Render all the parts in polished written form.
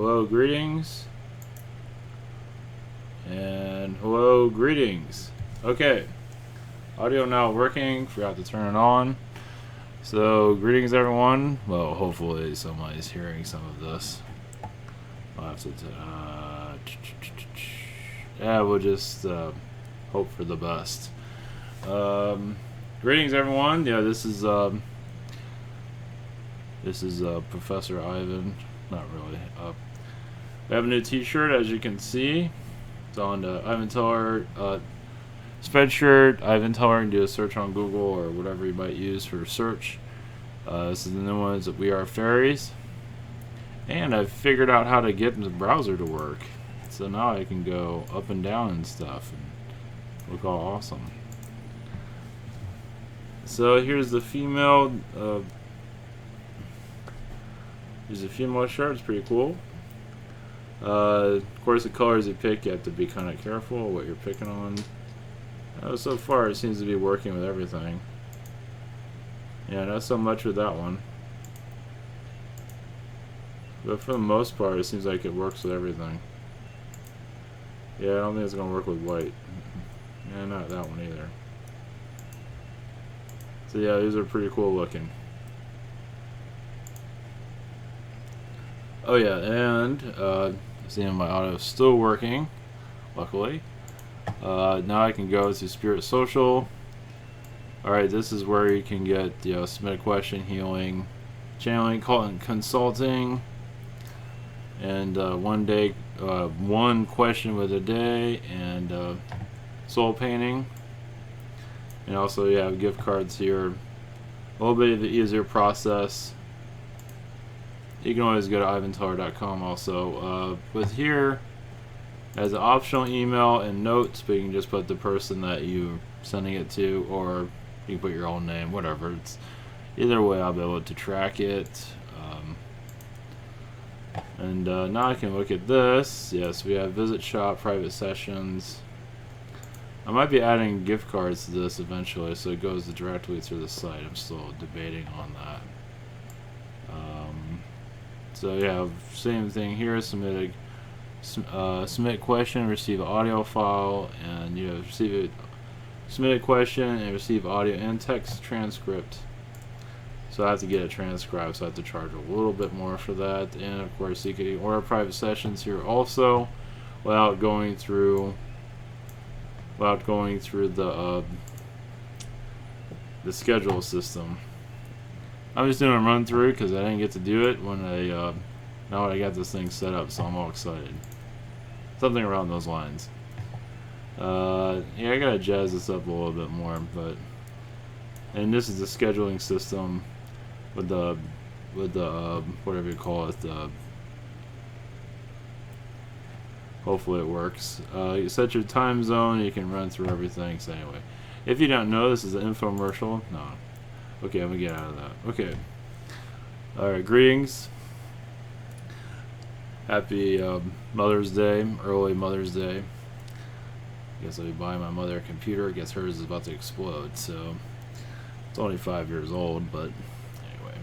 hello, greetings. And hello, greetings. Okay. Audio now working. Forgot to turn it on. So, greetings everyone. Well, hopefully somebody's hearing some of this. I'll have to... yeah, we'll just hope for the best. Greetings everyone. Yeah, this is Professor Ivan. Not really. We have a new t-shirt, as you can see. It's on the Ivan Teller spreadshirt. Ivan Teller, and do a search on Google or whatever you might use for search. This is the new ones that We Are Fairies. And I've figured out how to get the browser to work. So now I can go up and down and stuff and look all awesome. So here's the female shirt. It's pretty cool. Of course, the colors you pick, you have to be kind of careful what you're picking on. So far, it seems to be working with everything. Yeah, not so much with that one. But for the most part, it seems like it works with everything. Yeah, I don't think it's going to work with white. Yeah, not that one either. So yeah, these are pretty cool looking. Oh yeah, and seeing my audio is still working, luckily. Now I can go to Spirit Social. Alright, this is where you can get, submit a question, healing, channeling, consulting, and one question with a day, and soul painting. And also you have gift cards here. A little bit of the easier process. You can always go to ivanteller.com also. With here, as an optional email and notes, but you can just put the person that you're sending it to, or you can put your own name, whatever. It's either way, I'll be able to track it. And now I can look at this. Yes, we have visit shop, private sessions. I might be adding gift cards to this eventually, so it goes directly through the site. I'm still debating on that. So yeah, same thing here. Submit question, receive an audio file, and submit a question and receive audio and text transcript. So I have to get it transcribed, so I have to charge a little bit more for that. And of course, you can order private sessions here also, without going through the schedule system. I'm just doing a run through because I didn't get to do it when now I got this thing set up, so I'm all excited. Something around those lines. Yeah, I gotta jazz this up a little bit more, and this is the scheduling system with the whatever you call it. Hopefully it works. You set your time zone. You can run through everything. So anyway, if you don't know, this is an infomercial. No. Okay, I'm gonna get out of that. Okay. Alright, greetings. Happy Mother's Day, early Mother's Day. I guess I'll be buying my mother a computer. I guess hers is about to explode, so it's only 5 years old, but anyway.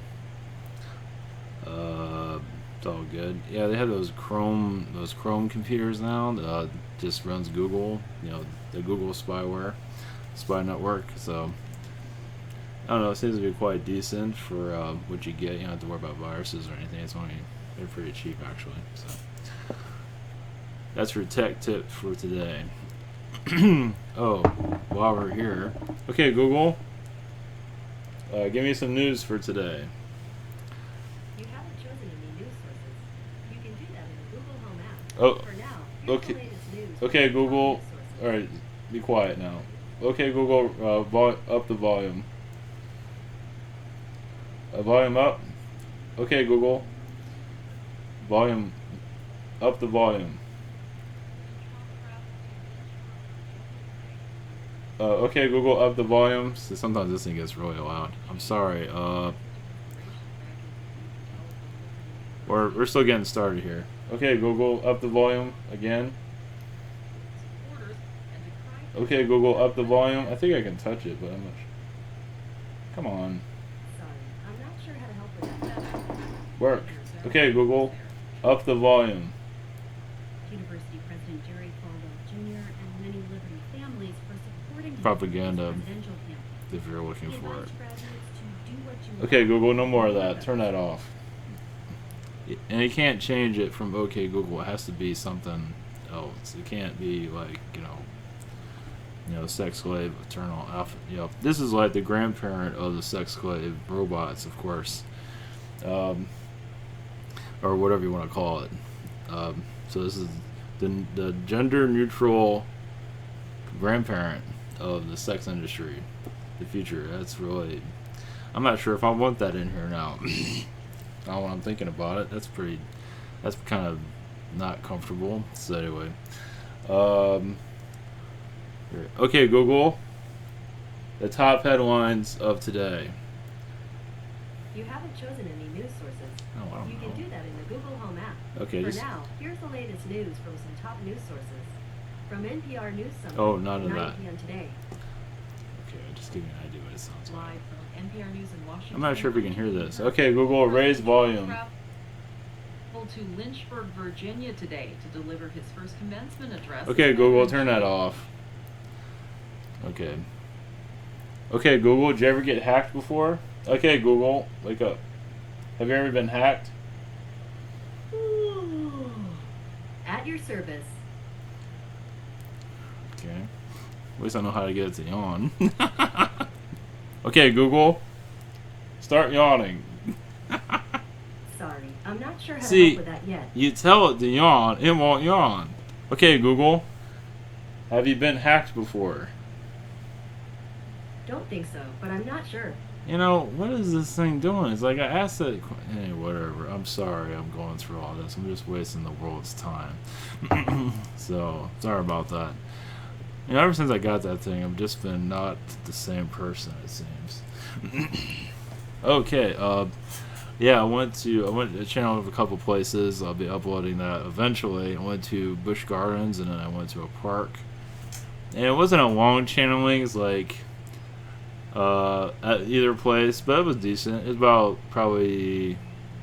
It's all good. Yeah, they have those Chrome computers now. Just runs Google, the Google spy network. So I don't know, it seems to be quite decent for what you get. You don't have to worry about viruses or anything. They're pretty cheap actually. So that's your tech tip for today. Oh, while we're here, okay, Google, give me some news for today. You haven't chosen any news sources. You can do that in the Google Home app. Oh, for now, here's okay. the latest news. Okay, Google. News sources. All right, be quiet now. Okay, Google, up the volume. Volume up. Okay, Google. Volume. Up the volume. Okay, Google, up the volume. So sometimes this thing gets really loud. I'm sorry. We're still getting started here. Okay, Google, up the volume again. Okay, Google, up the volume. I think I can touch it, but I'm not sure. Come on. Sorry, I'm not sure how to help with that. Work. Okay, Google. Up the volume. University President Jerry Falwell Jr. and many Liberty families for supporting him Propaganda, in his presidential campaign. if you're looking He for it. advised graduates to do what you Okay, love. Google, no more of that. Turn that off. And you can't change it from OK Google. It has to be something else. It can't be like, sex slave, eternal alpha. This is like the grandparent of the sex slave robots, of course, or whatever you want to call it. So this is the gender neutral grandparent of the sex industry, the future. That's really, I'm not sure if I want that in here now. Now when I'm thinking about it, that's kind of not comfortable. So anyway, okay, Google, the top headlines of today. You haven't chosen any news sources. Oh, I don't You know. can do that in the Google Home app. Okay, For just now, here's the latest news from some top news sources. From NPR News Summit, Oh, none of 9 that. p.m. today. Okay, just give me an idea what it sounds like. Live from NPR News in Washington. I'm not sure if we can hear this. Okay, Google, raise volume. Traveled to Lynchburg, Virginia today to deliver his first commencement address. Okay, Google, turn that off. Okay. Okay, Google, did you ever get hacked before? Okay, Google, wake up. Have you ever been hacked? At your service. Okay. At least I know how to get it to yawn. Okay, Google, start yawning. Sorry, I'm not sure how to See, help with that yet. you tell it to yawn, it won't yawn. Okay, Google, have you been hacked before? Don't think so, but I'm not sure. What is this thing doing? It's like I asked it. Hey, whatever. I'm sorry I'm going through all this. I'm just wasting the world's time. So, sorry about that. Ever since I got that thing, I've just been not the same person, it seems. Okay, yeah, I went to channel of a couple places. I'll be uploading that eventually. I went to Busch Gardens, and then I went to a park. And it wasn't a long channeling. It's like at either place, but it was decent. It was about probably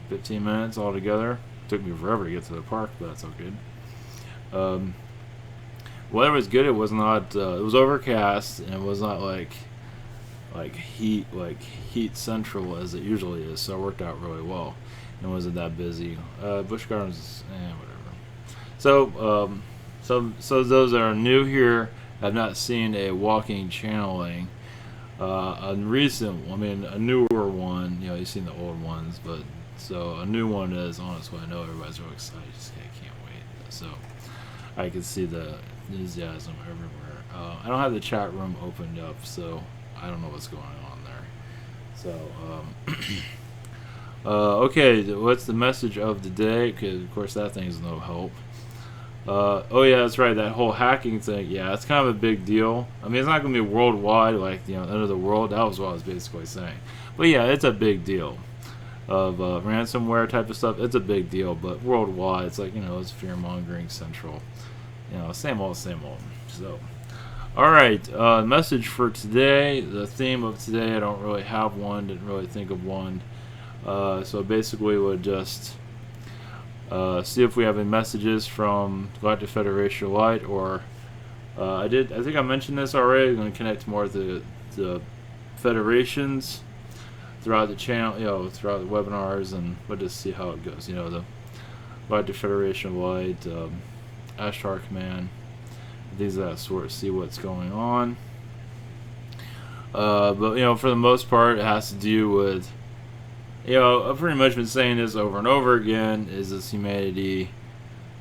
15 minutes altogether. Took me forever to get to the park, but that's all good. Weather was good. It was not. It was overcast, and it was not like heat central as it usually is. So it worked out really well. It wasn't that busy. Busch Gardens, whatever. So those that are new here have not seen a walking channeling. A newer one. You've seen the old ones, but so a new one is on its way. I know everybody's really excited. I can't wait. So I can see the enthusiasm everywhere. I don't have the chat room opened up, so I don't know what's going on there. So okay, what's the message of the day? Because of course that thing's no help. Oh yeah, that's right. That whole hacking thing. Yeah, it's kind of a big deal. I mean, it's not going to be worldwide, like end of the world. That was what I was basically saying. But yeah, it's a big deal. Of ransomware type of stuff, it's a big deal. But worldwide, it's like it's fear mongering central. Same old, same old. So, all right. Message for today. The theme of today. I don't really have one. Didn't really think of one. So basically, we'll just. See if we have any messages from Galactic Federation Light, or I think I mentioned this already. I'm going to connect more to the federations throughout the channel, throughout the webinars, and we'll just see how it goes. The Galactic Federation Light, Ashtar Command, these of that sort. See what's going on. But for the most part, it has to do with. I've pretty much been saying this over and over again, is this humanity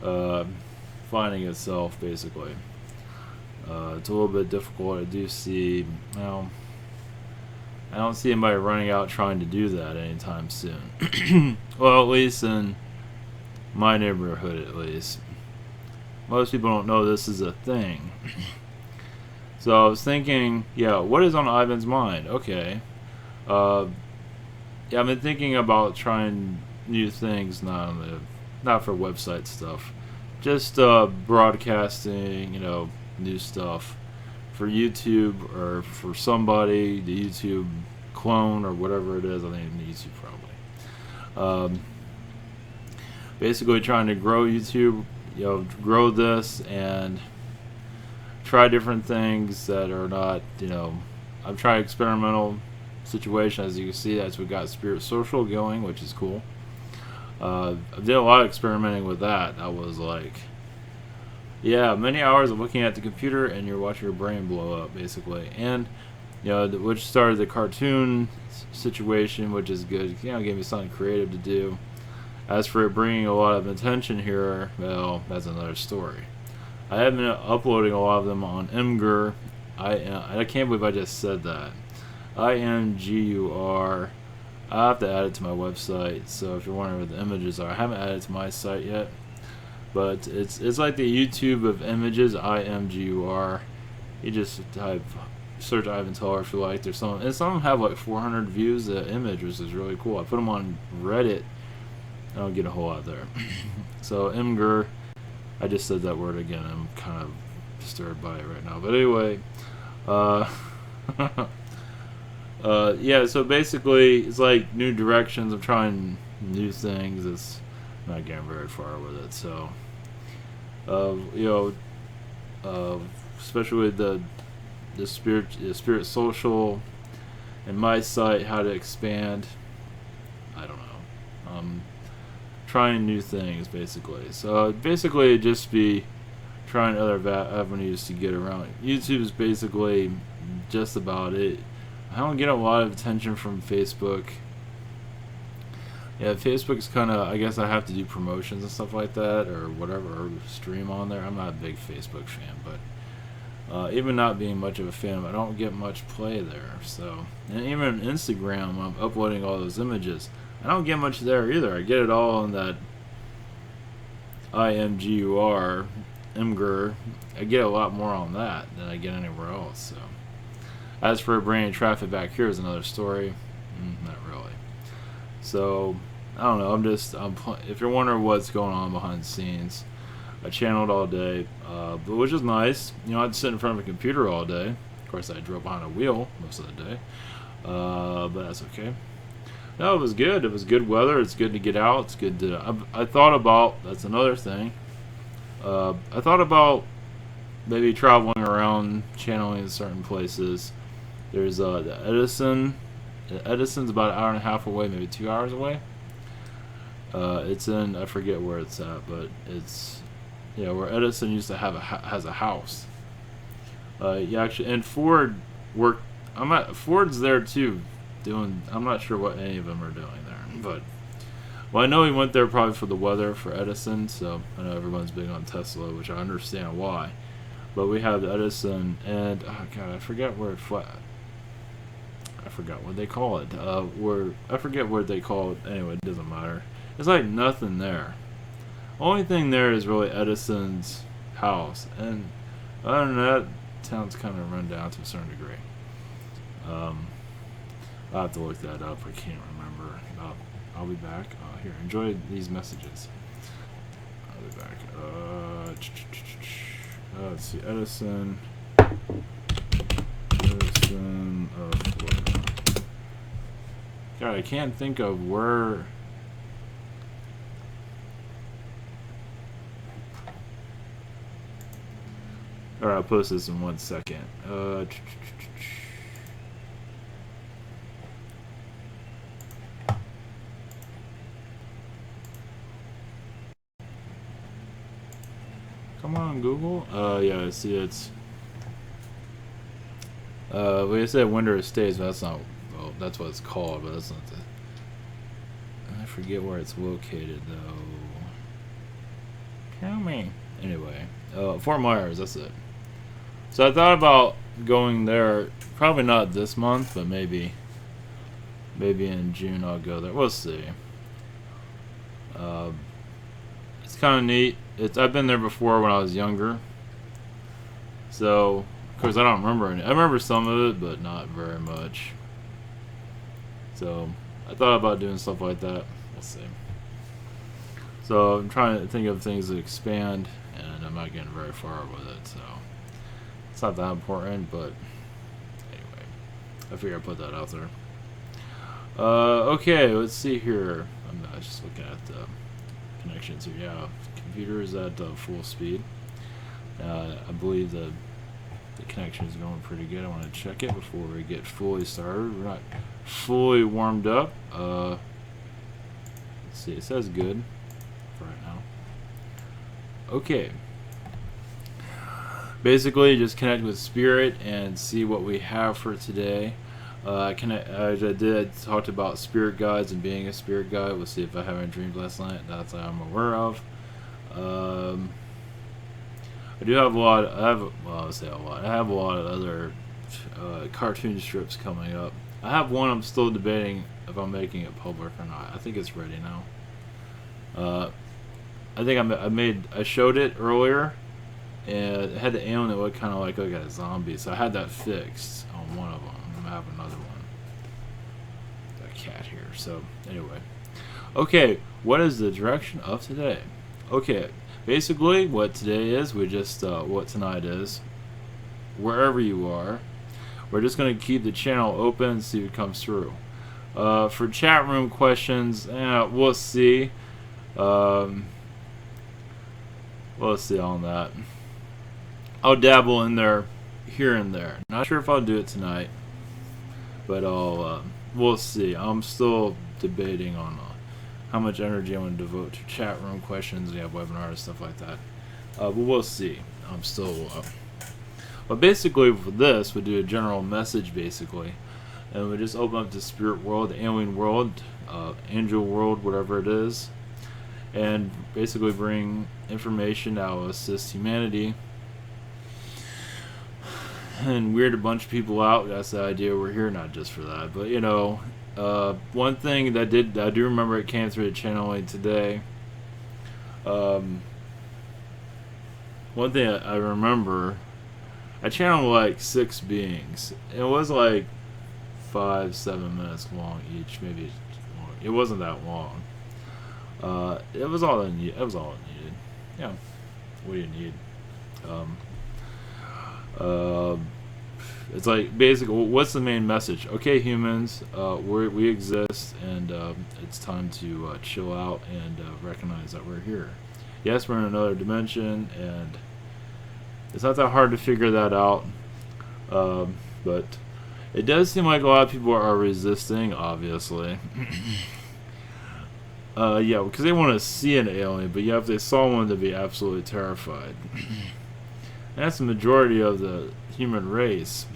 finding itself, basically. It's a little bit difficult. I do see, I don't see anybody running out trying to do that anytime soon. Well, at least in my neighborhood, at least. Most people don't know this is a thing. So I was thinking, what is on Ivan's mind? Okay. Yeah, I've been thinking about trying new things, not for website stuff, just broadcasting, new stuff for YouTube or for somebody, the YouTube clone or whatever it is. I think it's YouTube probably. basically trying to grow YouTube, grow this and try different things that are not, I'm trying experimental situation. As you can see, as we got Spirit Social going, which is cool. I did a lot of experimenting with that. I was like, yeah, many hours of looking at the computer and you're watching your brain blow up, basically. And, which started the cartoon situation, which is good. Gave me something creative to do. As for it bringing a lot of attention here, well, that's another story. I have been uploading a lot of them on Imgur. I can't believe I just said that. IMGUR. I have to add it to my website. So if you're wondering what the images are, I haven't added it to my site yet. But it's like the YouTube of images. IMGUR. You just search Ivan Teller if you like. There's some, and some of them have like 400 views an image, which is really cool. I put them on Reddit. I don't get a whole lot there. So Imgur. I just said that word again. I'm kind of disturbed by it right now. But anyway, yeah. So basically, it's like new directions. I'm trying new things. It's not getting very far with it. So, especially with the spirit social, and my site, how to expand. I don't know. Trying new things, basically. So basically just be trying other avenues to get around. YouTube is basically just about it. I don't get a lot of attention from Facebook. Yeah, Facebook's kind of, I guess I have to do promotions and stuff like that, or whatever, or stream on there. I'm not a big Facebook fan, but even not being much of a fan, I don't get much play there. So, and even Instagram, I'm uploading all those images. I don't get much there either. I get it all on that IMGUR, Imgur. I get a lot more on that than I get anywhere else. So, as for bringing traffic back here is another story. Not really. So, I don't know. If you're wondering what's going on behind the scenes, I channeled all day, but which is nice. I had to sit in front of a computer all day. Of course, I drove behind a wheel most of the day, but that's okay. No, it was good. It was good weather. It's good to get out. It's good to. I thought about. That's another thing. I thought about maybe traveling around, channeling in certain places. There's the Edison. Edison's about an hour and a half away, maybe 2 hours away. It's in, I forget where it's at, but it's where Edison used to have has a house. Actually, and Ford worked. Ford's there too. I'm not sure what any of them are doing there, but I know he went there probably for the weather for Edison. So I know everyone's big on Tesla, which I understand why. But we have the Edison, and oh god, I forget where I forgot what they call it. I forget what they call it. Anyway, it doesn't matter. It's like nothing there. Only thing there is really Edison's house, and other than that, town's kind of run down to a certain degree. I'll have to look that up. I can't remember. I'll be back. Here, enjoy these messages. I'll be back. Let's see. Edison of Florida. God, I can't think of where. Alright, I'll post this in 1 second. Come on, Google. Yeah, I see it's. Well, you said Winter Estates, but that's not. Well, that's what it's called, but that's not the. I forget where it's located, though. Tell me. Anyway, Fort Myers, that's it. So I thought about going there. Probably not this month, but maybe in June I'll go there. We'll see. It's kind of neat. I've been there before when I was younger. So, of course, I don't remember any. I remember some of it, but not very much. So, I thought about doing stuff like that. We'll see. So, I'm trying to think of things that expand, and I'm not getting very far with it. So, it's not that important, but anyway, I figure I'd put that out there. Okay, let's see here. I'm not just looking at the connections here. Yeah, computer is at full speed. I believe the connection is going pretty good. I want to check it before we get fully started. We're not fully warmed up. Let's see. It says good for right now. Okay. Basically, just connect with Spirit and see what we have for today. I talked about spirit guides and being a spirit guide. We'll see if I have any dreams last night. That's what I'm aware of. I do have a lot. I say a lot. I have a lot of other cartoon strips coming up. I have one I'm still debating if I'm making it public or not. I think it's ready now. I think I showed it earlier, and it had the alien that looked kind of like a zombie. So I had that fixed on one of them. I have another one. That cat here. So anyway, okay. What is the direction of today? Okay, basically what today is, what tonight is. Wherever you are, we're just gonna keep the channel open and see what comes through. For chat room questions, we'll see. We'll see on that. I'll dabble in there here and there. Not sure if I'll do it tonight, but we'll see. I'm still debating on how much energy I want to devote to chat room questions. We have webinars, stuff like that. But we'll see. I'm still. But basically, for this, we do a general message, basically, and we just open up the spirit world, the alien world, angel world, whatever it is, and basically bring information that will assist humanity and weird a bunch of people out. That's the idea. We're here not just for that, but you know, one thing that I do remember it came through the channeling today. One thing I remember, I channeled like 6 beings. It was like 5-7 minutes long each, maybe. It wasn't that long. It was all I needed. It was all I needed. Yeah. What do you need? It's like basically, what's the main message? Okay, humans, we exist, and it's time to chill out and recognize that we're here. Yes, we're in another dimension, and it's not that hard to figure that out. But it does seem like a lot of people are resisting, obviously. Yeah, because they want to see an alien, but yeah, if they saw one, they'd be absolutely terrified. And that's the majority of the human race.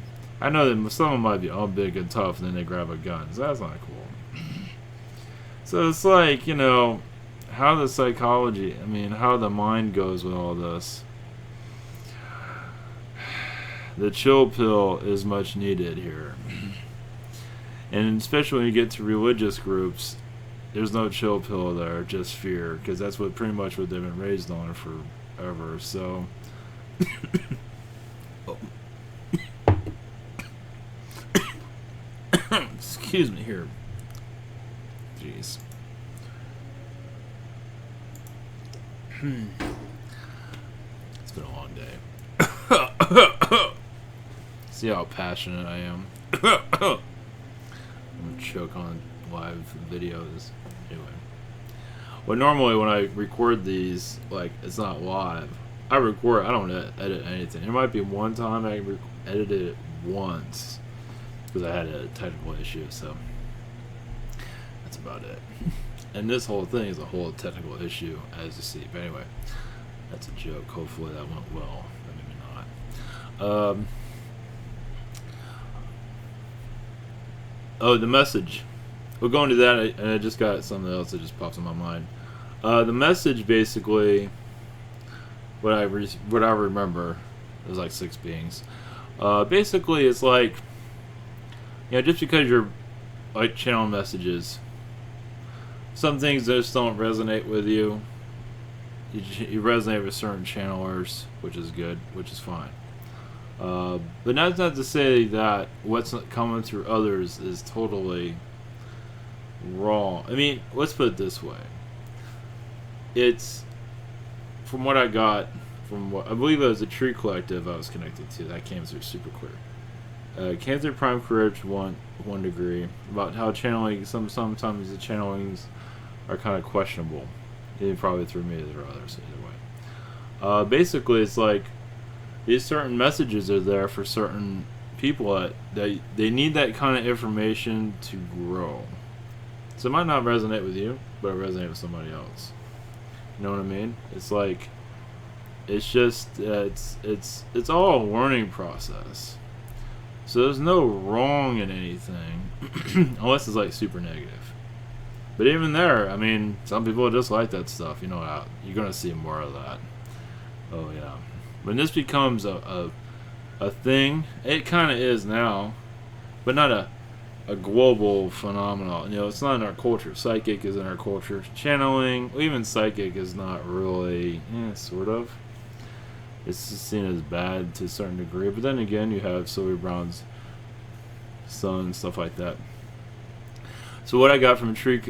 I know that some of them might be all big and tough, and then they grab a gun. So that's not cool. So it's like, you know, how the psychology, how the mind goes with all this. The chill pill is much needed here. And especially when you get to religious groups, there's no chill pill there, just fear, because that's pretty much what they've been raised on forever. So, excuse me here. Jeez. It's been a long day. See how passionate I am. I'm gonna choke on live videos. Anyway. Well, normally when I record these, like, it's not live. I record, I don't edit anything. There might be one time I edited it once because I had a technical issue, so that's about it. And this whole thing is a whole technical issue, as you see. But anyway, that's a joke. Hopefully that went well. Maybe not. Oh, the message. We'll go into that, and I just got something else that just pops in my mind. The message, basically, what I remember, there's like 6 beings. Basically, it's like, just because you're like channeling messages, some things just don't resonate with you. You resonate with certain channelers, which is good, which is fine. But that's not to say that what's coming through others is totally wrong. Let's put it this way. It's, from what I got, I believe it was a tree collective I was connected to, that came through super clear. Came through Prime Courage 1 degree, about how channeling, sometimes the channelings are kind of questionable. He probably threw me or others either way. Basically, it's like these certain messages are there for certain people that they need that kind of information to grow. So it might not resonate with you, but it resonates with somebody else. You know what I mean? It's like it's just it's all a learning process. So there's no wrong in anything, unless it's like super negative. But even there, I mean, some people just like that stuff. You know, you're gonna see more of that. Oh yeah. When this becomes a thing, it kind of is now, but not a global phenomenon. You know, it's not in our culture. Psychic is in our culture. Channeling, even psychic, is not really, sort of. It's just seen as bad to a certain degree. But then again, you have Sylvia Brown's son and stuff like that. So what I got from a tree,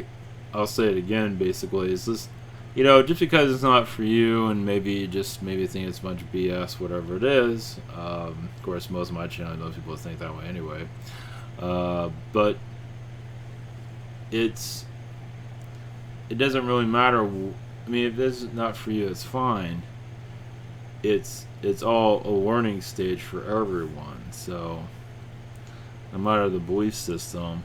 I'll say it again, basically, is this. You know, just because it's not for you, and maybe you just think it's a bunch of BS, whatever it is. Of course, most of my channel, most people think that way anyway. But it doesn't really matter. I mean, if this is not for you, it's fine. It's all a learning stage for everyone. So, no matter the belief system,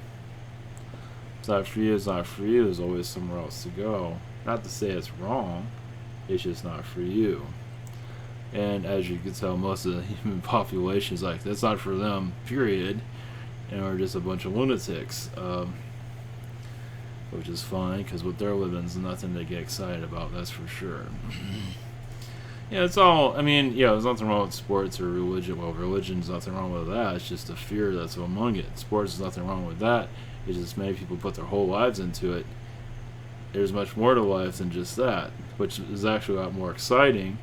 it's not for you. It's not for you. There's always somewhere else to go. Not to say it's wrong, it's just not for you. And as you can tell, most of the human population is like, that's not for them, period. And we're just a bunch of lunatics. Which is fine, because what they're living is nothing to get excited about, that's for sure. Yeah, it's all, I mean, yeah, there's nothing wrong with sports or religion. Well, religion's nothing wrong with that. It's just a fear that's among it. Sports is nothing wrong with that. It's just many people put their whole lives into it. There's much more to life than just that, which is actually a lot more exciting.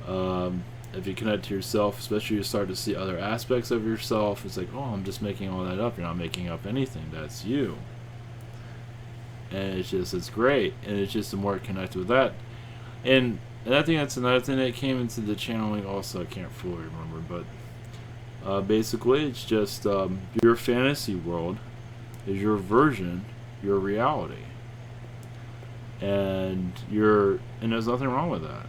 If you connect to yourself, especially you start to see other aspects of yourself, it's like, oh, I'm just making all that up. You're not making up anything. That's you. And it's great. And it's just the more connected with that. And I think that's another thing that came into the channeling also. I can't fully remember, but basically it's just your fantasy world is your version, your reality. And there's nothing wrong with that.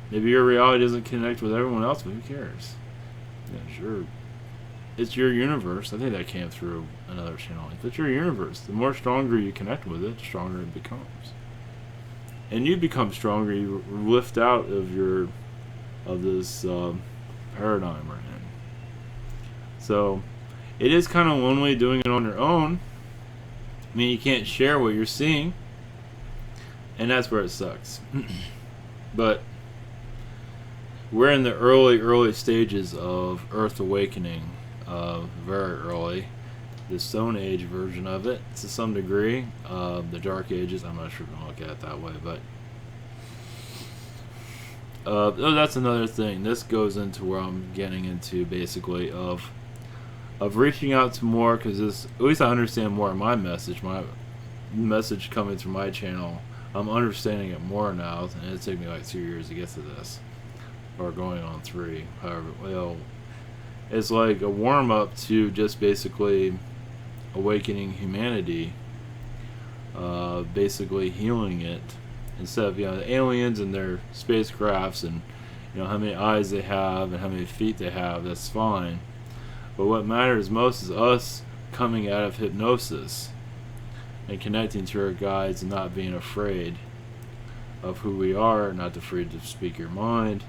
Maybe your reality doesn't connect with everyone else, but who cares? Yeah, sure. It's your universe. I think that came through another channel. It's your universe. The more stronger you connect with it, the stronger it becomes. And you become stronger. You lift out of this paradigm we're in. So it is kind of lonely doing it on your own. I mean, you can't share what you're seeing, and that's where it sucks. But we're in the early stages of Earth awakening, very early. The Stone Age version of it, to some degree. The Dark Ages, I'm not sure if you want to look at it that way, but that's another thing. This goes into where I'm getting into, basically, of reaching out to more, because at least I understand more of my message coming through my channel. I'm understanding it more now, and it took me like 2 years to get to this, or going on 3. However, well, it's like a warm up to just basically awakening humanity, basically healing it, instead of the aliens and their spacecrafts and how many eyes they have and how many feet they have. That's fine. But what matters most is us coming out of hypnosis and connecting to our guides and not being afraid of who we are, not afraid to speak your mind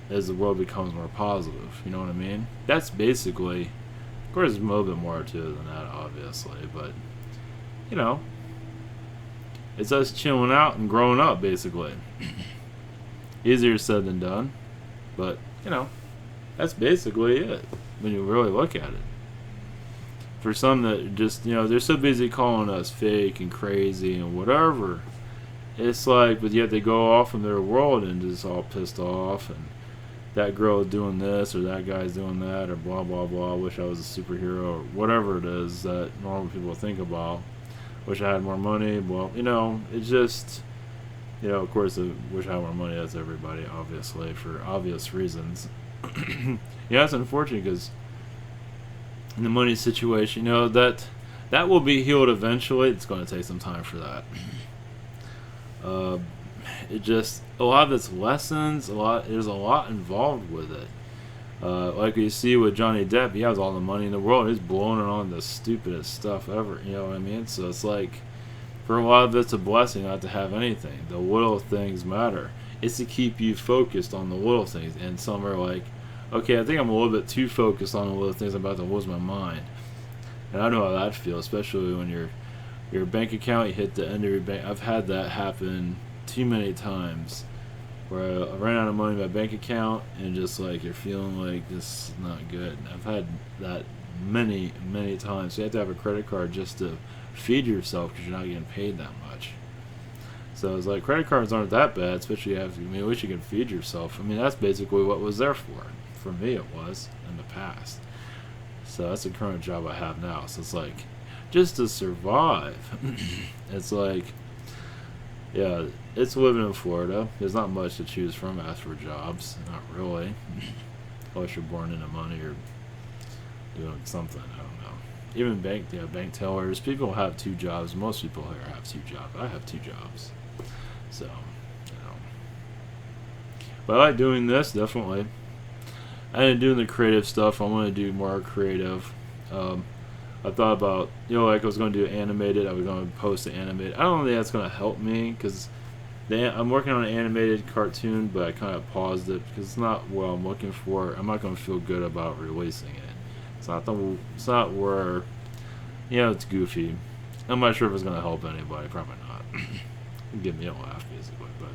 as the world becomes more positive. You know what I mean? That's basically, of course, there's a little bit more to it than that, obviously, but, it's us chilling out and growing up, basically. Easier said than done, but, that's basically it. When you really look at it. For some that just, they're so busy calling us fake and crazy and whatever. It's like, but yet they go off in their world and just all pissed off, and that girl is doing this, or that guy's doing that, or blah, blah, blah. Wish I was a superhero, or whatever it is that normal people think about. Wish I had more money. Well, it's just, of course, wish I had more money. That's everybody, obviously, for obvious reasons. Yeah, it's unfortunate because in the money situation, that that will be healed eventually. It's going to take some time for that. Uh, it just, a lot of its lessons, there's a lot involved with it. Like you see with Johnny Depp, he has all the money in the world. He's blowing it on the stupidest stuff ever. You know what I mean? So it's like, for a lot of it's a blessing not to have anything. The little things matter. It's to keep you focused on the little things. And some are like, okay, I think I'm a little bit too focused on the little things. I'm about to lose my mind. And I know how that feels, especially when your bank account, you hit the end of your bank. I've had that happen too many times, where I ran out of money in my bank account, and just like you're feeling like this is not good. I've had that many times. You have to have a credit card just to feed yourself because you're not getting paid that much. So it's like credit cards aren't that bad, especially at least you can feed yourself. I mean, that's basically what was there for. For me, it was in the past. So that's the current job I have now. So it's like, just to survive. It's like, yeah, it's living in Florida. There's not much to choose from as for jobs. Not really. Unless you're born into money or doing something. I don't know. Even bank tellers. People have 2 jobs. Most people here have 2 jobs. I have 2 jobs. So, you know. But I like doing this, definitely. And doing the creative stuff. I want to do more creative. I thought about, like I was going to do animated. I was going to post the animated. I don't think that's going to help me because I'm working on an animated cartoon, but I kind of paused it because it's not what I'm looking for. I'm not going to feel good about releasing it. It's not where, it's goofy. I'm not sure if it's going to help anybody. Probably not. Give me a laugh, basically. But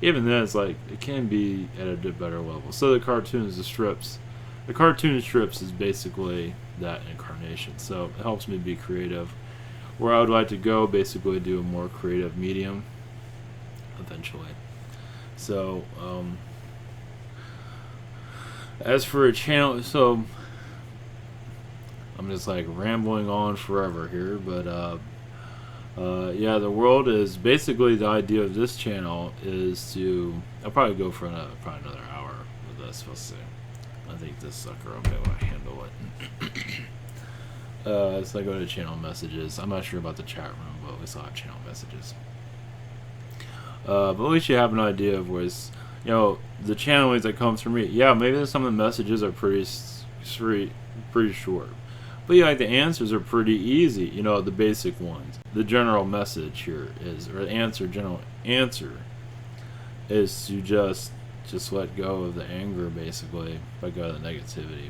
even then, it's like, it can be at a bit better level. So the cartoons, the strips. The cartoon strips is basically that incarnation. So it helps me be creative. Where I would like to go, basically do a more creative medium eventually. So, as for a channel, so I'm just like rambling on forever here, but yeah, the world is basically, the idea of this channel is to, I'll probably go for another hour with this. We'll see. I think this sucker will be able to handle it. So I go to channel messages. I'm not sure about the chat room, but we saw channel messages. But at least you have an idea of where's, the channelings that comes from me. Yeah, maybe some of the messages are pretty short. But yeah, like the answers are pretty easy, the basic ones. The general message here is, or general answer is to just let go of the anger, basically, let go of the negativity,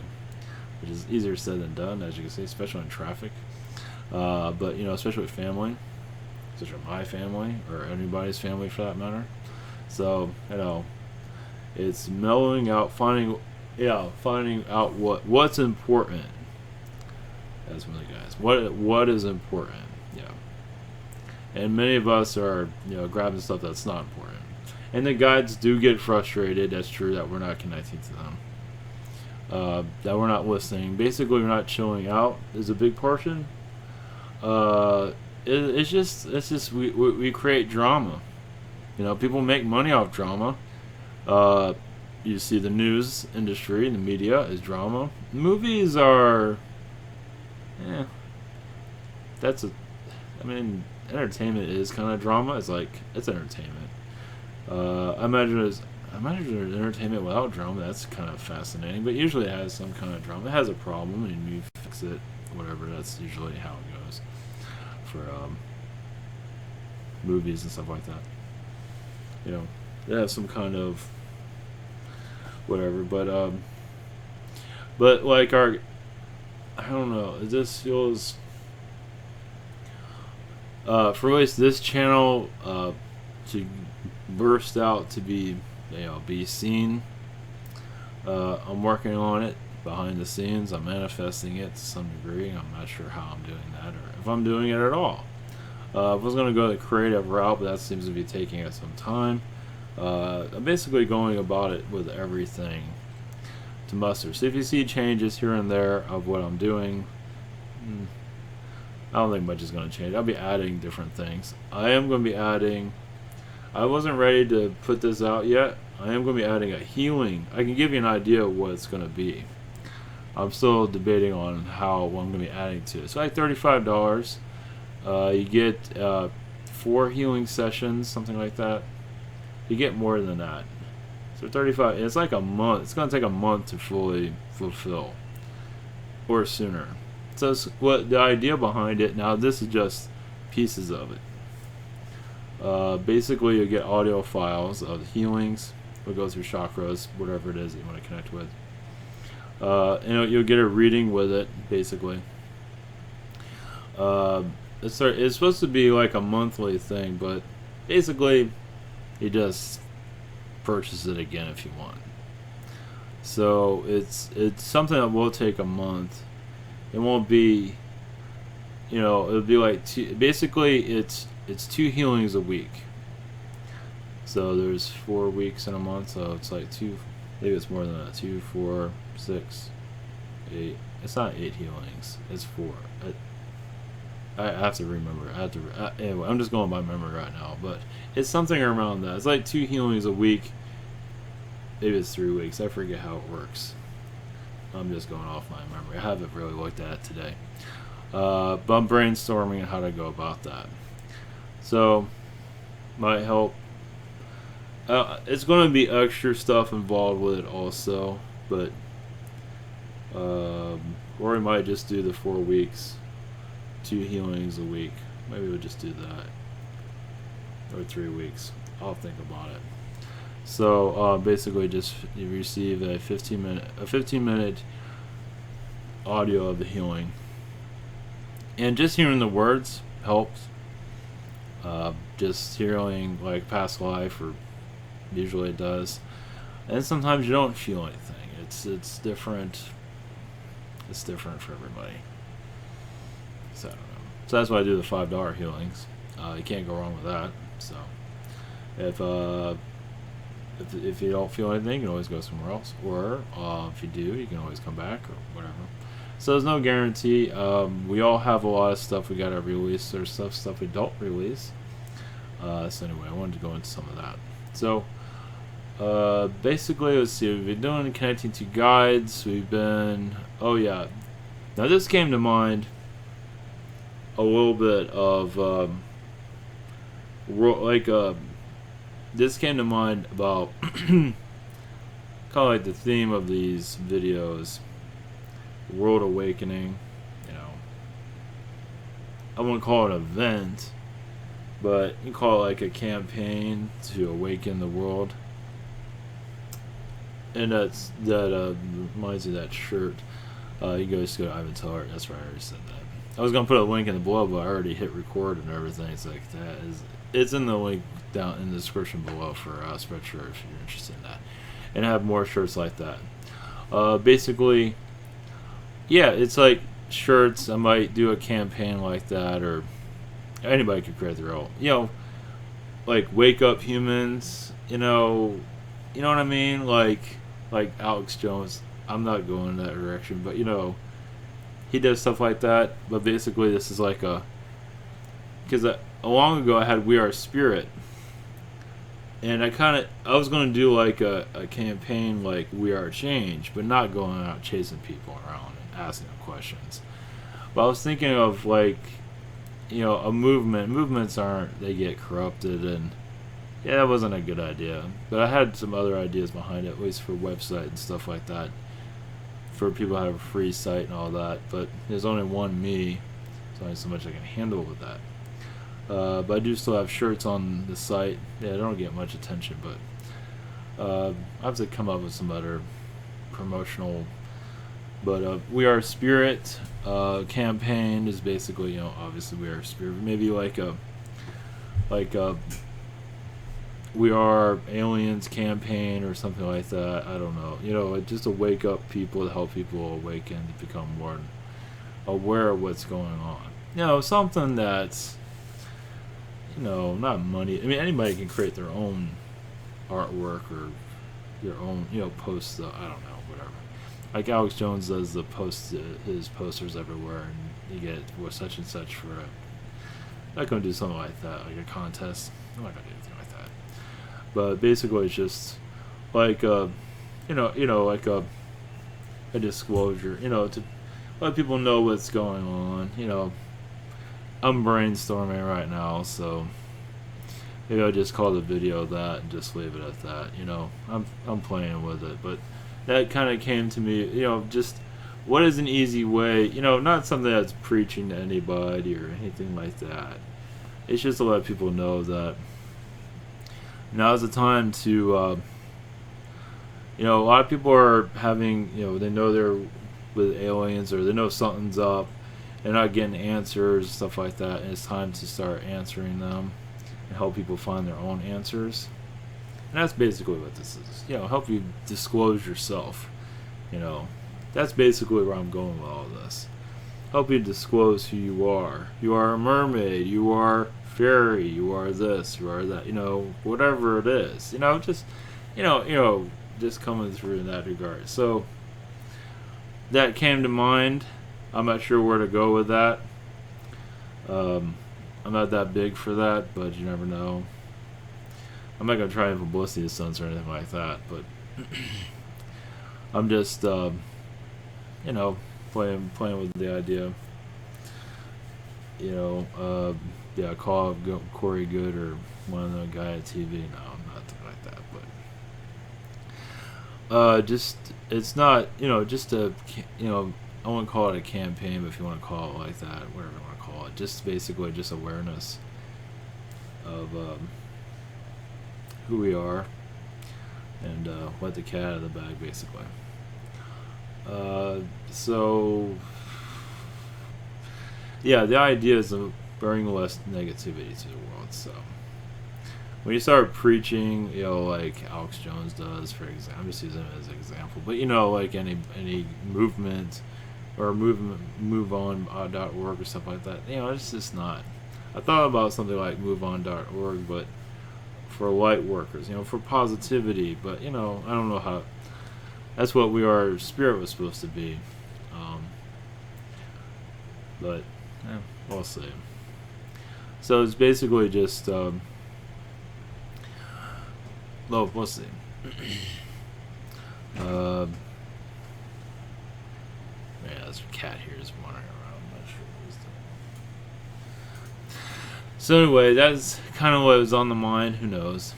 which is easier said than done, as you can see, especially in traffic. But, especially with family, especially my family, or anybody's family for that matter. So, it's mellowing out, finding out what's important. That's one of the guys. What is important? Yeah. And many of us are, grabbing stuff that's not important. And the guides do get frustrated. That's true, that we're not connecting to them. That we're not listening. Basically, we're not chilling out is a big portion. It's just we create drama. People make money off drama. You see the news industry, the media is drama. Movies are, entertainment is kind of drama. It's like, it's entertainment. I imagine there's entertainment without drama. That's kind of fascinating, but usually it has some kind of drama. It has a problem and you fix it, whatever. That's usually how it goes for movies and stuff like that. They have some kind of whatever, but like I don't know. It just feels for at least this channel to burst out, to be seen. I'm working on it behind the scenes. I'm manifesting it to some degree. I'm not sure how I'm doing that, or if I'm doing it at all. If I was going to go the creative route, but that seems to be taking us some time. I'm basically going about it with everything to muster. So if you see changes here and there of what I'm doing, I don't think much is going to change. I'll be adding different things. I am going to be adding, I wasn't ready to put this out yet. I am going to be adding a healing. I can give you an idea of what it's going to be. I'm still debating on how what I'm going to be adding to it. So like $35. You get 4 healing sessions, something like that. You get more than that. So 35. It's like a month. It's going to take a month to fully fulfill, or sooner. So what the idea behind it? Now this is just pieces of it. Basically, you get audio files of healings. We'll go through chakras, whatever it is that you want to connect with. And you'll get a reading with it, basically. It's supposed to be like a monthly thing, but basically, you just purchase it again if you want. So it's something that will take a month. It won't be, it'll be like basically it's 2 healings a week. So there's 4 weeks in a month, so it's like 2. Maybe it's more than that. 2, 4, 6, 8. It's not 8 healings. It's 4. I have to remember. Anyway, I'm just going by memory right now, but it's something around that. It's like 2 healings a week. Maybe it's 3 weeks. I forget how it works. I'm just going off my memory. I haven't really looked at it today. But I'm brainstorming on how to go about that. So, might help. It's going to be extra stuff involved with it also, but or we might just do the 4 weeks, 2 healings a week. Maybe we'll just do that, or 3 weeks. I'll think about it. So basically, just you receive a 15-minute audio of the healing, and just hearing the words helps. Just hearing like past life, or usually it does, and sometimes you don't feel anything. It's different. It's different for everybody. So I don't know. So that's why I do the $5 healings. You can't go wrong with that. So if you don't feel anything, you can always go somewhere else, or if you do, you can always come back or whatever. So there's no guarantee. We all have a lot of stuff we gotta release. There's stuff we don't release. So anyway, I wanted to go into some of that. So basically, let's see. We've been doing connecting to guides. We've been. Oh yeah. Now this came to mind. A little bit of this came to mind about kind of like the theme of these videos, world awakening. I wouldn't call it an event, but you call it like a campaign to awaken the world. And that reminds me of that shirt. You guys go to Ivan Teller. That's right, I already said that. I was gonna put a link in the below, but I already hit record and everything. It's like that it's in the link down in the description below for Spreadshirt if you're interested in that, and I have more shirts like that. Basically, yeah, it's like shirts. I might do a campaign like that, or anybody could create their own. Like wake up humans. You know what I mean? Like Alex Jones. I'm not going in that direction, but he does stuff like that. But basically, this is like because long ago I had We Are Spirit, and I was going to do like a campaign like We Are Change, but not going out chasing people around and asking them questions. But I was thinking of like a movement. Movements they get corrupted, and yeah, that wasn't a good idea. But I had some other ideas behind it, at least for website and stuff like that, for people who have a free site and all that. But there's only one me. There's only so much I can handle with that. But I do still have shirts on the site. Yeah, they don't get much attention, but I have to come up with some other promotional. But We Are Spirit campaign is basically, obviously We Are Spirit. Maybe like a We Are Aliens campaign or something like that. I don't know. Just to wake up people, to help people awaken, to become more aware of what's going on. Something that's, not money. I mean, anybody can create their own artwork or their own, post. I don't know, whatever. Like Alex Jones does his posters everywhere, and you get such and such for it. I'm not gonna do something like that, like a contest. I'm not gonna do anything like that. But basically, it's just like like a disclosure, to let people know what's going on. I'm brainstorming right now, so maybe I'll just call the video that and just leave it at that. I'm playing with it, but that kind of came to me. Just what is an easy way? Not something that's preaching to anybody or anything like that. It's just to let people know that now's the time to. A lot of people are having. They know they're with aliens or they know something's up. They're not getting answers, stuff like that, and it's time to start answering them and help people find their own answers. And that's basically what this is. Help you disclose yourself. That's basically where I'm going with all this. Help you disclose who you are. You are a mermaid. You are fairy. You are this. You are that. Whatever it is. Just coming through in that regard. So that came to mind. I'm not sure where to go with that. I'm not that big for that, but you never know. I'm not gonna try any publicity stunts or anything like that, but I'm just, playing with the idea. Call up Corey Good or one of the guy at TV. No, nothing like that. But it's not, just a, I wouldn't call it a campaign, but if you want to call it like that, whatever you want to call it, just basically just awareness of who we are and let the cat out of the bag, basically. The idea is to bring less negativity to the world. So when you start preaching, like Alex Jones does, for example, I'm just using it as an example, but like any movement or moveon.org or stuff like that, it's just not. I thought about something like moveon.org, but for light workers, for positivity, but I don't know how. That's what spirit was supposed to be, but we'll see. So it's basically just we'll see. This cat here is wandering around. I'm not sure what he's doing. So anyway, that's kind of what was on the mind. Who knows?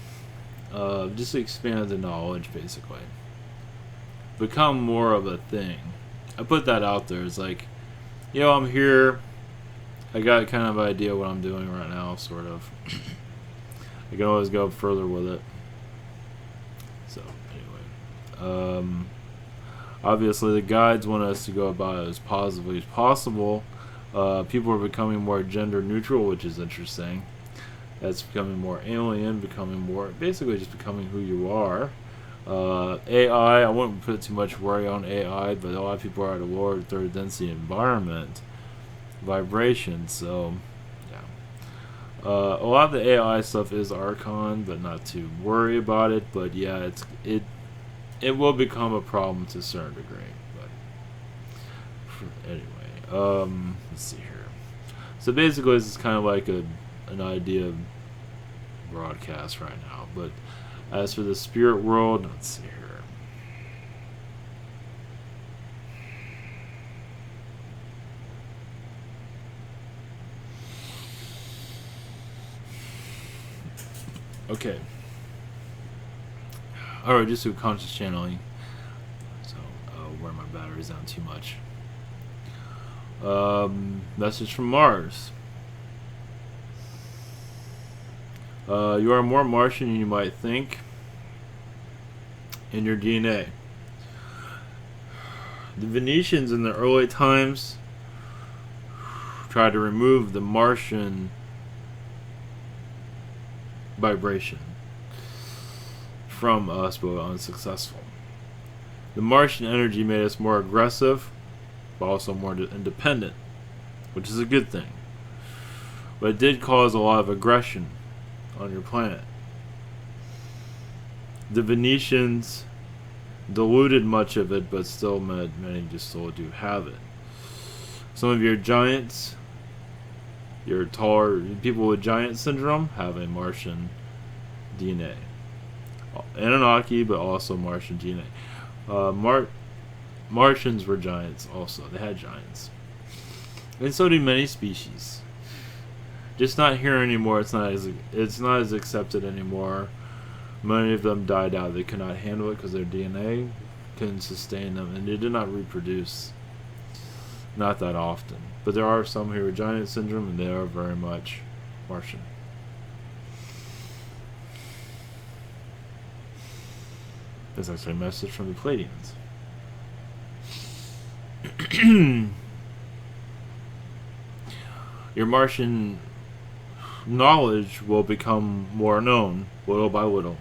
Just to expand the knowledge, basically. Become more of a thing. I put that out there. It's like, I'm here. I got kind of an idea what I'm doing right now, sort of. I can always go further with it. So anyway, obviously the guides want us to go about it as positively as possible. People are becoming more gender neutral, which is interesting. That's becoming more alien, basically just becoming who you are. AI, I wouldn't put too much worry on AI, but a lot of people are at a lower third density environment vibration, so yeah. A lot of the AI stuff is Archon, but not to worry about it. But yeah, it will become a problem to a certain degree. But anyway, let's see here. So basically, this is kind of like an idea broadcast right now. But as for the spirit world, let's see here. Okay. Alright, just do conscious channeling. So, wear my batteries down too much. Message from Mars. You are more Martian than you might think in your DNA. The Venetians in the early times tried to remove the Martian vibration from us, but unsuccessful. The Martian energy made us more aggressive, but also more independent, which is a good thing. But it did cause a lot of aggression on your planet. The Venetians diluted much of it, but still many just still do have it. Some of your giants, your taller people with giant syndrome, have a Martian DNA. Anunnaki, but also Martian DNA. Martians were giants also. They had giants. And so do many species. Just not here anymore. It's not as accepted anymore. Many of them died out. They could not handle it because their DNA couldn't sustain them, and they did not reproduce. Not that often. But there are some who are giant syndrome, and they are very much Martian. That's actually a message from the Pleiadians. Your Martian knowledge will become more known, little by little.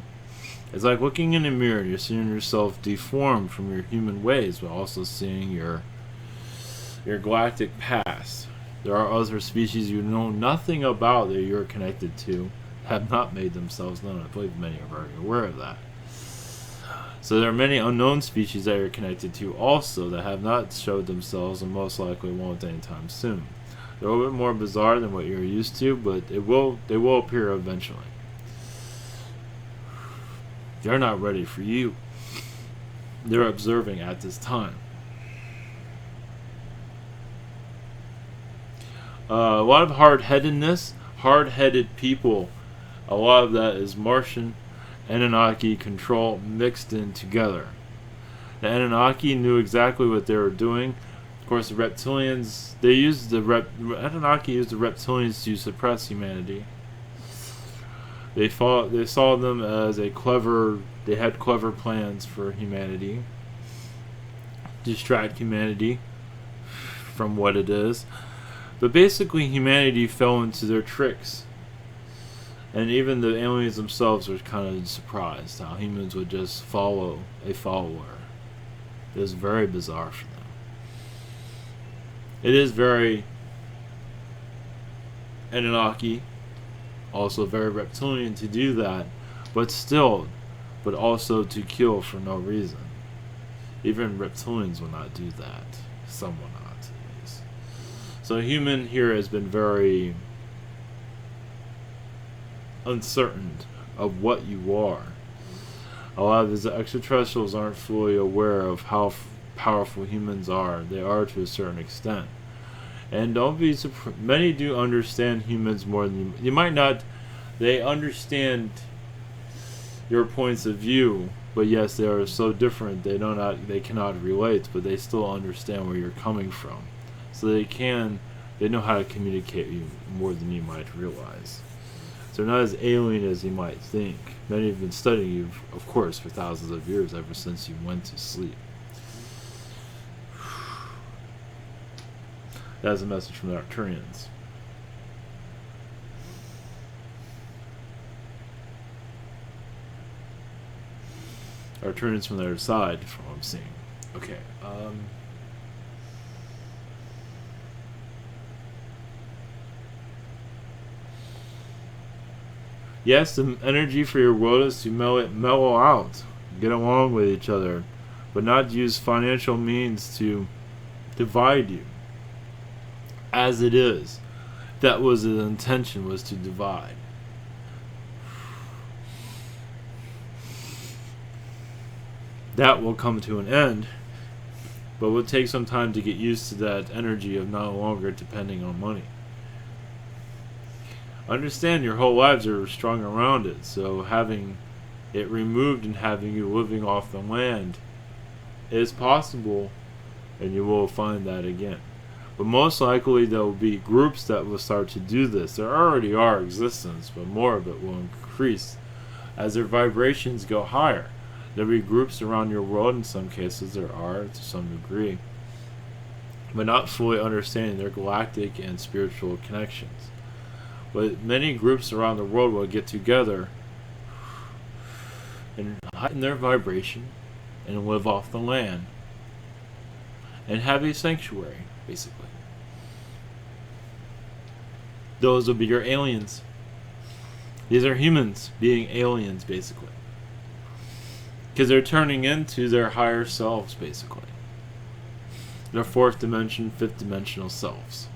It's like looking in a mirror and you're seeing yourself deformed from your human ways, but also seeing your galactic past. There are other species you know nothing about that you're connected to, have not made themselves known. I believe many are very aware of that. So there are many unknown species that you're connected to also that have not showed themselves and most likely won't anytime soon. They're a little bit more bizarre than what you're used to, but they will appear eventually. They're not ready for you. They're observing at this time. A lot of hard-headed people. A lot of that is Martian, Anunnaki control mixed in together. The Anunnaki knew exactly what they were doing. Of course, the reptilians, Anunnaki used the reptilians to suppress humanity. They saw them as they had clever plans for humanity. Distract humanity from what it is. But basically, humanity fell into their tricks. And even the aliens themselves were kind of surprised how humans would just follow a follower. It was very bizarre for them. It is very Anunnaki, also very reptilian to do that, but also to kill for no reason. Even reptilians will not do that. Some will not, at least. So human here has been very uncertain of what you are. A lot of these extraterrestrials aren't fully aware of how powerful humans are. They are to a certain extent. And don't be surprised. Many do understand humans more than you might not. They understand your points of view, but yes, they are so different. They cannot relate, but they still understand where you're coming from. So they know how to communicate you more than you might realize. So they're not as alien as you might think. Many have been studying you, of course, for thousands of years, ever since you went to sleep. That's a message from the Arcturians. Arcturians from the other side, from what I'm seeing. Okay. Yes, the energy for your world is to mellow out, get along with each other, but not use financial means to divide you. As it is, that was the intention, was to divide. That will come to an end, but will take some time to get used to that energy of no longer depending on money. Understand your whole lives are strung around it, so having it removed and having you living off the land is possible, and you will find that again. But most likely there will be groups that will start to do this. There already are existence, but more of it will increase as their vibrations go higher. There will be groups around your world. In some cases there are, to some degree, but not fully understanding their galactic and spiritual connections. But many groups around the world will get together and heighten their vibration and live off the land and have a sanctuary, basically. Those will be your aliens. These are humans being aliens, basically. Because they're turning into their higher selves, basically. Their fourth dimension, fifth dimensional selves.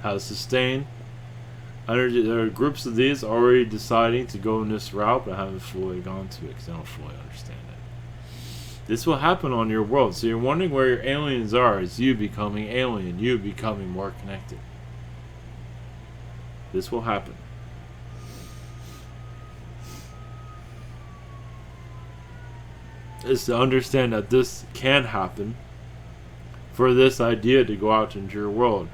How to sustain. There are groups of these already deciding to go in this route, but I haven't fully gone to it because I don't fully understand it. This will happen on your world. So you're wondering where your aliens are. It's you becoming alien. You becoming more connected. This will happen. Is to understand that this can happen. For this idea to go out into your world.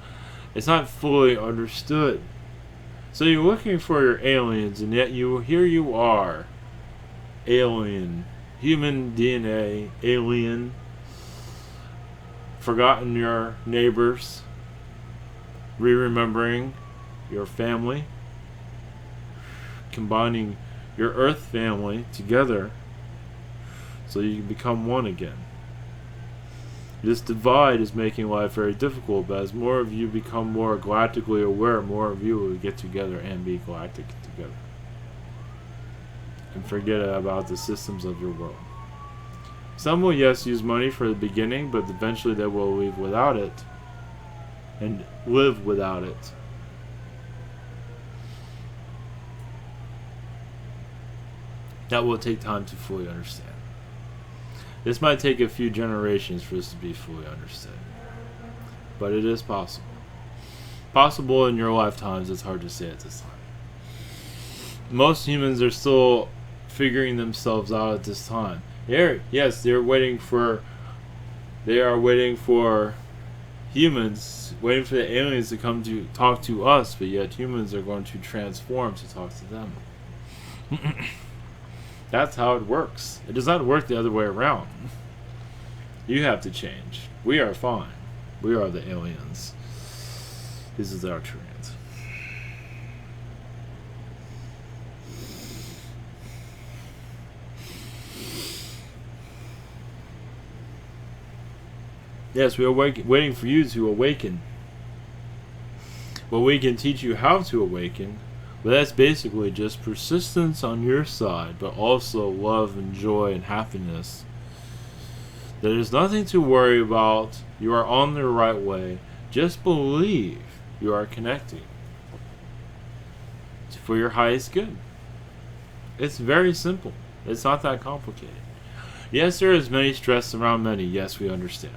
It's not fully understood. So you're looking for your aliens, and yet here you are. Alien. Human DNA. Alien. Forgotten your neighbors. Remembering your family. Combining your Earth family together so you can become one again. This divide is making life very difficult, but as more of you become more galactically aware, more of you will get together and be galactic together. And forget about the systems of your world. Some will, yes, use money for the beginning, but eventually they will leave without it and live without it. That will take time to fully understand. This might take a few generations for this to be fully understood. But it is possible. Possible in your lifetimes, it's hard to say at this time. Most humans are still figuring themselves out at this time. They are waiting for humans, waiting for the aliens to come to talk to us, but yet humans are going to transform to talk to them. That's how it works. It does not work the other way around. You have to change. We are fine. We are the aliens. This is the Arcturians. Yes, we are waiting for you to awaken. Well, we can teach you how to awaken. But that's basically just persistence on your side, but also love and joy and happiness. There is nothing to worry about. You are on the right way. Just believe you are connecting for your highest good. It's very simple. It's not that complicated. Yes, there is many stress around many. Yes, we understand.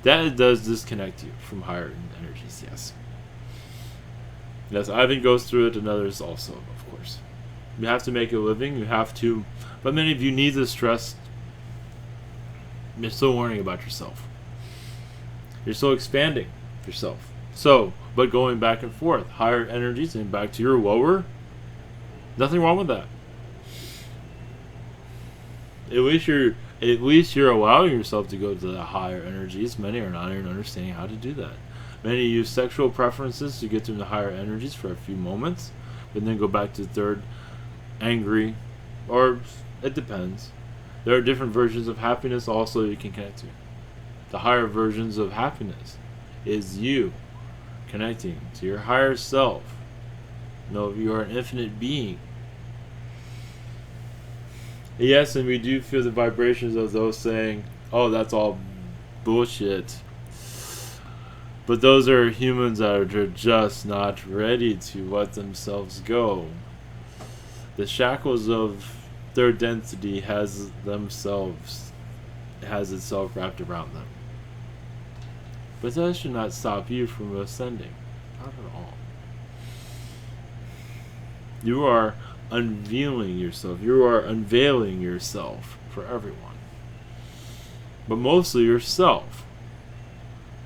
That it does disconnect you from higher energies, yes. Yes, Ivan goes through it and others also, of course. You have to make a living, you have to, but many of you need the stress. You're still learning about yourself. You're still expanding yourself. So, but going back and forth, higher energies and back to your lower, nothing wrong with that. At least you're allowing yourself to go to the higher energies. Many are not even understanding how to do that. Many use sexual preferences to get to the higher energies for a few moments, but then go back to third, angry, or it depends. There are different versions of happiness also you can connect to. The higher versions of happiness is you connecting to your higher self. Know you are an infinite being. Yes, and we do feel the vibrations of those saying, oh, that's all bullshit. But those are humans that are just not ready to let themselves go. The shackles of their density has itself wrapped around them. But that should not stop you from ascending. Not at all. You are unveiling yourself. You are unveiling yourself for everyone. But mostly yourself.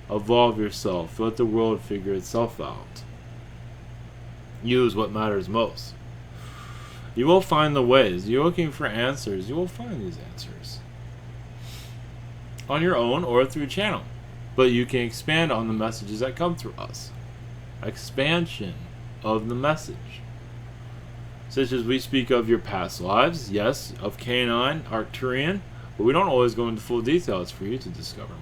Evolve yourself. Let the world figure itself out. You is what matters most. You will find the ways. You're looking for answers. You will find these answers. On your own or through a channel. But you can expand on the messages that come through us. Expansion of the message. Such as we speak of your past lives, yes, of Canine, Arcturian, but we don't always go into full details for you to discover more.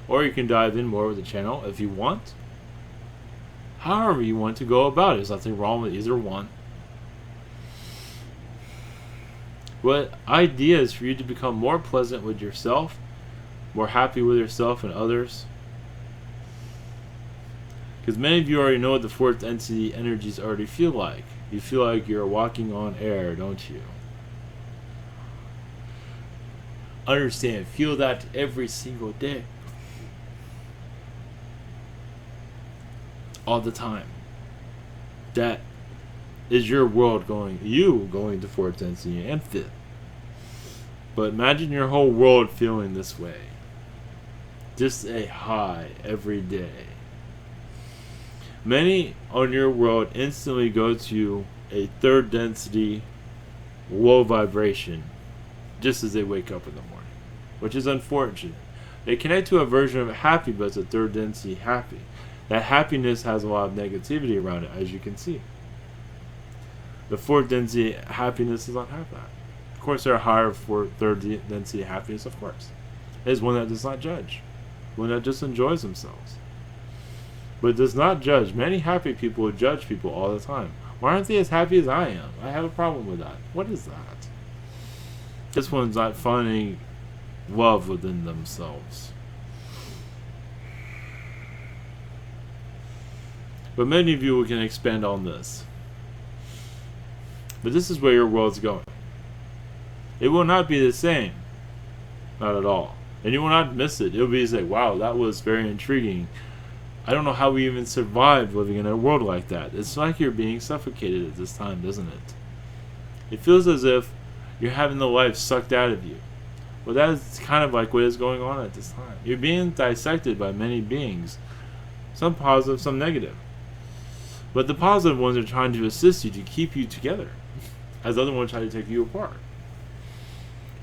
Or you can dive in more with the channel if you want. However you want to go about it. There's nothing wrong with either one. What idea is for you to become more pleasant with yourself, more happy with yourself and others. Because many of you already know what the fourth entity energies already feel like. You feel like you're walking on air, don't you? understand, feel that every single day. All the time. That is your world going to fourth density and fifth. But imagine your whole world feeling this way. Just a high every day. Many on your world instantly go to a third density low vibration just as they wake up in the morning, which is unfortunate. They connect to a version of happy, but it's a third density happy. That happiness has a lot of negativity around it, as you can see. The fourth density happiness does not have that. Of course, there are higher for third density happiness, of course. It is one that does not judge, one that just enjoys themselves. But does not judge. Many happy people judge people all the time. Why aren't they as happy as I am? I have a problem with that. What is that? This one's not finding love within themselves. But many of you can expand on this. But this is where your world's going. It will not be the same. Not at all. And you will not miss it. It will be like, wow, that was very intriguing. I don't know how we even survived living in a world like that. It's like you're being suffocated at this time, doesn't it? It feels as if you're having the life sucked out of you. Well, that is kind of like what is going on at this time. You're being dissected by many beings. Some positive, some negative. But the positive ones are trying to assist you to keep you together, as the other ones try to take you apart.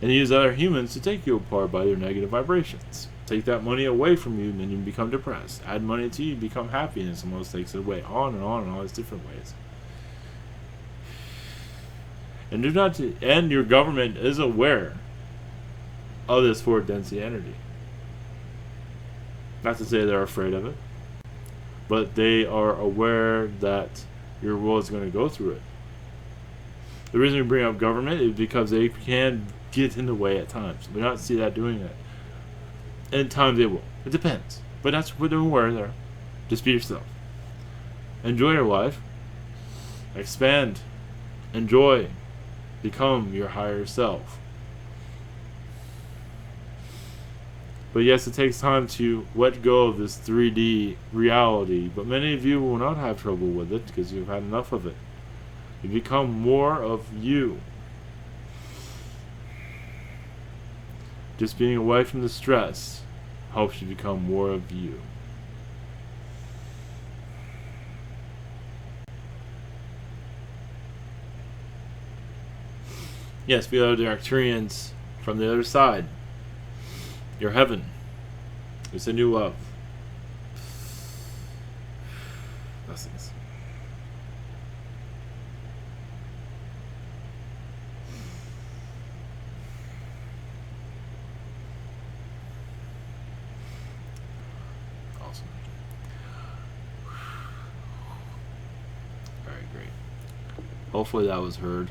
And use other humans to take you apart by their negative vibrations. Take that money away from you, and then you become depressed. Add money to you, become happy, and someone else takes it away. On and on in all these different ways. And your government is aware of this fourth density energy. Not to say they're afraid of it, but they are aware that your world is going to go through it. The reason we bring up government is because they can get in the way at times. We don't see that doing that. And times they will. It depends. But that's what they're aware there. Just be yourself. Enjoy your life. Expand. Enjoy. Become your higher self. But yes, it takes time to let go of this 3D reality. But many of you will not have trouble with it because you've had enough of it. You become more of you. Just being away from the stress helps you become more of you. Yes, we are the Arcturians from the other side. Your heaven. It's a new love. Blessings. Awesome. Alright, great. Hopefully that was heard.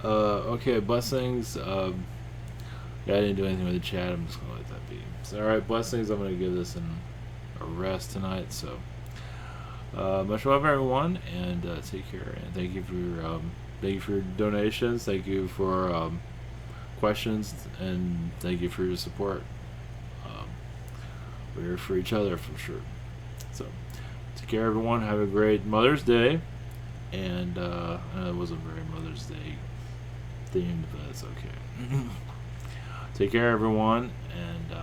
Okay, blessings. Yeah, I didn't do anything with the chat. I'm just gonna let that be. So, alright, blessings. I'm gonna give this a rest tonight. So, much love, everyone, and take care. And thank you for your donations. Thank you for questions, and thank you for your support. We're here for each other for sure. So, take care, everyone. Have a great Mother's Day. And it wasn't very Mother's Day themed, but it's okay. Take care, everyone, and